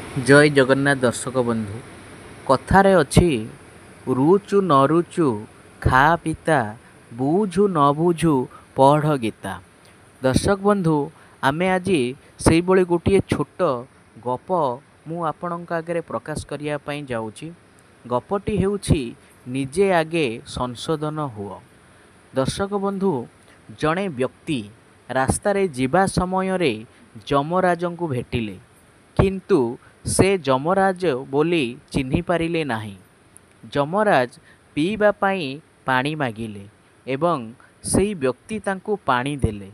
ଜୟ ଜଗନ୍ନାଥ ଦର୍ଶକ ବନ୍ଧୁ। କଥାରେ ଅଛି ରୁଚୁ ନ ରୁଚୁ ଖା ପିତା, ବୁଝୁ ନ ବୁଝୁ ପଢ଼ ଗୀତା। ଦର୍ଶକ ବନ୍ଧୁ, ଆମେ ଆଜି ସେଇଭଳି ଗୋଟିଏ ଛୋଟ ଗପ ମୁଁ ଆପଣଙ୍କ ଆଗରେ ପ୍ରକାଶ କରିବା ପାଇଁ ଯାଉଛି। ଗପଟି ହେଉଛି ନିଜେ ଆଗେ ସଂଶୋଧନ ହୁଅ। ଦର୍ଶକ ବନ୍ଧୁ, ଜଣେ ବ୍ୟକ୍ତି ରାସ୍ତାରେ ଯିବା ସମୟରେ ଯମରାଜଙ୍କୁ ଭେଟିଲେ, କିନ୍ତୁ ସେ ଯମରାଜ ବୋଲି ଚିହ୍ନି ପାରିଲେ ନାହିଁ। ଯମରାଜ ପିଇବା ପାଇଁ ପାଣି ମାଗିଲେ ଏବଂ ସେହି ବ୍ୟକ୍ତି ତାଙ୍କୁ ପାଣି ଦେଲେ।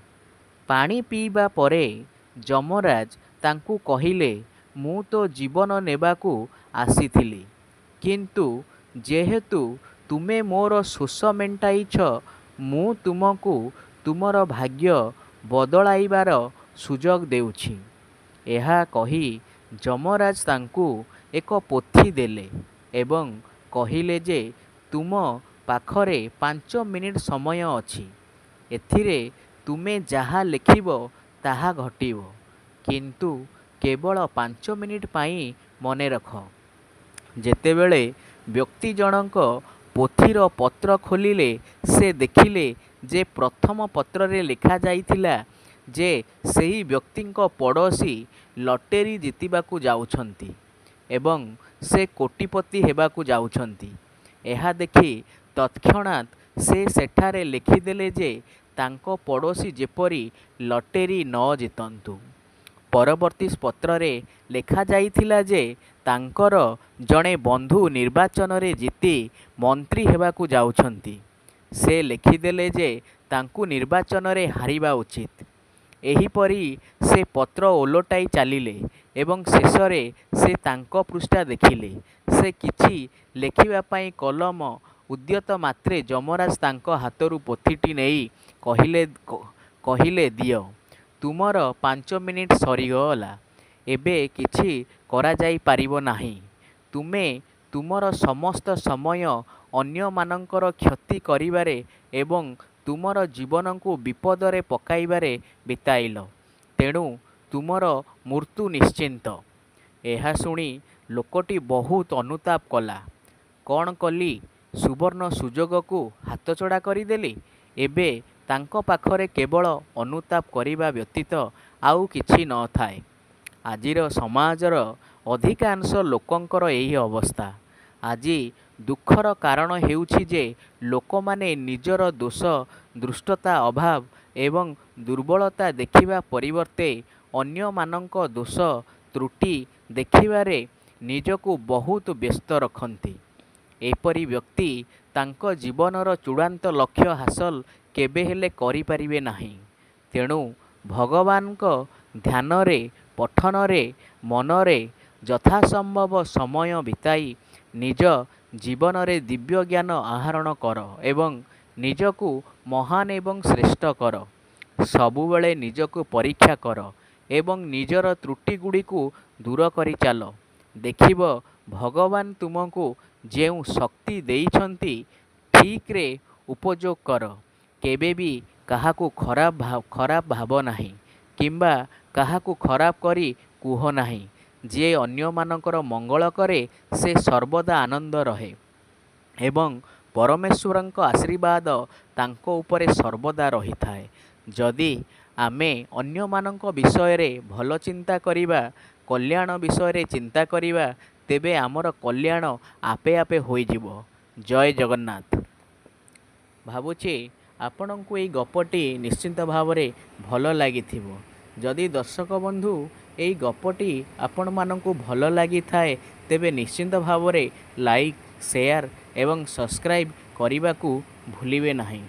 ପାଣି ପିଇବା ପରେ ଯମରାଜ ତାଙ୍କୁ କହିଲେ, ମୁଁ ତ ଜୀବନ ନେବାକୁ ଆସିଥିଲି, କିନ୍ତୁ ଯେହେତୁ ତୁମେ ମୋର ଶୋଷ ମେଣ୍ଟାଇଛ, ମୁଁ ତୁମକୁ ତୁମର ଭାଗ୍ୟ ବଦଳାଇବାର ସୁଯୋଗ ଦେଉଛି। ଏହା କହି ଯମରାଜ ତାଙ୍କୁ ଏକ ପୋଥି ଦେଲେ ଏବଂ କହିଲେ ଯେ ତୁମ ପାଖରେ 5 ମିନିଟ୍ ସମୟ ଅଛି। ଏଥିରେ ତୁମେ ଯାହା ଲେଖିବ ତାହା ଘଟିବ, କିନ୍ତୁ କେବଳ 5 ମିନିଟ୍ ପାଇଁ ମନେ ରଖ। ଯେତେବେଳେ ବ୍ୟକ୍ତି ଜଣଙ୍କ ପୋଥିର ପତ୍ର ଖୋଲିଲେ, ସେ ଦେଖିଲେ ଯେ ପ୍ରଥମ ପତ୍ରରେ ଲେଖାଯାଇଥିଲା ଯେ ସେହି ବ୍ୟକ୍ତିଙ୍କ ପଡ଼ୋଶୀ ଲଟେରୀ ଜିତିବାକୁ ଯାଉଛନ୍ତି ଏବଂ ସେ କୋଟିପତି ହେବାକୁ ଯାଉଛନ୍ତି। ଏହା ଦେଖି ତତ୍କ୍ଷଣାତ୍ ସେ ସେଠାରେ ଲେଖିଦେଲେ ଯେ ତାଙ୍କ ପଡ଼ୋଶୀ ଯେପରି ଲଟେରୀ ନ ଜିତନ୍ତୁ। ପରବର୍ତ୍ତୀ ପତ୍ରରେ ଲେଖାଯାଇଥିଲା ଯେ ତାଙ୍କର ଜଣେ ବନ୍ଧୁ ନିର୍ବାଚନରେ ଜିତି ମନ୍ତ୍ରୀ ହେବାକୁ ଯାଉଛନ୍ତି। ସେ ଲେଖିଦେଲେ ଯେ ତାଙ୍କୁ ନିର୍ବାଚନରେ ହାରିବା ଉଚିତ। ଏହିପରି ସେ ପତ୍ର ଓଲଟାଇ ଚାଲିଲେ ଏବଂ ଶେଷରେ ସେ ତାଙ୍କ ପୃଷ୍ଠା ଦେଖିଲେ। ସେ କିଛି ଲେଖିବା ପାଇଁ କଲମ ଉଦ୍ୟତ ମାତ୍ରେ ଯମରାଜ ତାଙ୍କ ହାତରୁ ପୋଥିଟି ନେଇ କହିଲେ ଦିଅ, ତୁମର 5 ମିନିଟ୍ ସରିଗଲା। ଏବେ କିଛି କରାଯାଇପାରିବ ନାହିଁ। ତୁମେ ତୁମର ସମସ୍ତ ସମୟ ଅନ୍ୟମାନଙ୍କର କ୍ଷତି କରିବାରେ ଏବଂ ତୁମର ଜୀବନକୁ ବିପଦରେ ପକାଇବାରେ ବିତାଇଲ, ତେଣୁ ତୁମର ମୃତ୍ୟୁ ନିଶ୍ଚିନ୍ତ। ଏହା ଶୁଣି ଲୋକଟି ବହୁତ ଅନୁତାପ କଲା। କ'ଣ କଲି? ସୁବର୍ଣ୍ଣ ସୁଯୋଗକୁ ହାତଛଡ଼ା କରିଦେଲି। ଏବେ ତାଙ୍କ ପାଖରେ କେବଳ ଅନୁତାପ କରିବା ବ୍ୟତୀତ ଆଉ କିଛି ନଥାଏ। ଆଜିର ସମାଜର ଅଧିକାଂଶ ଲୋକଙ୍କର ଏହି ଅବସ୍ଥା। ଆଜି ଦୁଃଖର କାରଣ ହେଉଛି ଯେ ଲୋକମାନେ ନିଜର ଦୋଷ, ଦୁଷ୍ଟତା, ଅଭାବ ଏବଂ ଦୁର୍ବଳତା ଦେଖିବା ପରିବର୍ତ୍ତେ ଅନ୍ୟମାନଙ୍କ ଦୋଷ ତ୍ରୁଟି ଦେଖିବାରେ ନିଜକୁ ବହୁତ ବ୍ୟସ୍ତ ରଖନ୍ତି। ଏପରି ବ୍ୟକ୍ତି ତାଙ୍କ ଜୀବନର ଚୂଡ଼ାନ୍ତ ଲକ୍ଷ୍ୟ ହାସଲ କେବେ ହେଲେ କରିପାରିବେ ନାହିଁ। ତେଣୁ ଭଗବାନଙ୍କ ଧ୍ୟାନରେ, ପଠନରେ, ମନରେ ଯଥାସମ୍ଭବ ସମୟ ବିତାଇ ନିଜ ଜୀବନରେ ଦିବ୍ୟ ଜ୍ଞାନ ଆହରଣ କର ଏବଂ ନିଜକୁ ମହାନ ଏବଂ ଶ୍ରେଷ୍ଠ କର। ସବୁବେଳେ ନିଜକୁ ପରୀକ୍ଷା କର ଏବଂ ନିଜର ତ୍ରୁଟିଗୁଡ଼ିକୁ ଦୂର କରି ଚାଲ। ଦେଖିବ ଭଗବାନ ତୁମକୁ ଯେଉଁ ଶକ୍ତି ଦେଇଛନ୍ତି ଠିକ୍ରେ ଉପଯୋଗ କର। କେବେ ବି କାହାକୁ ଖରାପ ଭାବ ନାହିଁ କିମ୍ବା କାହାକୁ ଖରାପ କରି କୁହ ନାହିଁ। ଯିଏ ଅନ୍ୟମାନଙ୍କର ମଙ୍ଗଳ କରେ ସେ ସର୍ବଦା ଆନନ୍ଦ ରହେ ଏବଂ ପରମେଶ୍ୱରଙ୍କ ଆଶୀର୍ବାଦ ତାଙ୍କ ଉପରେ ସର୍ବଦା ରହିଥାଏ। ଯଦି ଆମେ ଅନ୍ୟମାନଙ୍କ ବିଷୟରେ ଭଲ ଚିନ୍ତା କରିବା, କଲ୍ୟାଣ ବିଷୟରେ ଚିନ୍ତା କରିବା, ତେବେ ଆମର କଲ୍ୟାଣ ଆପେ ଆପେ ହୋଇଯିବ। ଜୟ ଜଗନ୍ନାଥ। ଭାବୁଛି ଆପଣଙ୍କୁ ଏହି ଗପଟି ନିଶ୍ଚିନ୍ତ ଭାବରେ ଭଲ ଲାଗିଥିବ। ଯଦି ଦର୍ଶକ ବନ୍ଧୁ ଏହି ଗପଟି ଆପଣମାନଙ୍କୁ ଭଲ ଲାଗିଥାଏ, ତେବେ ନିଶ୍ଚିନ୍ତ ଭାବରେ ଲାଇକ୍, ସେୟାର ଏବଂ ସବସ୍କ୍ରାଇବ୍ କରିବାକୁ ଭୁଲିବେ ନାହିଁ।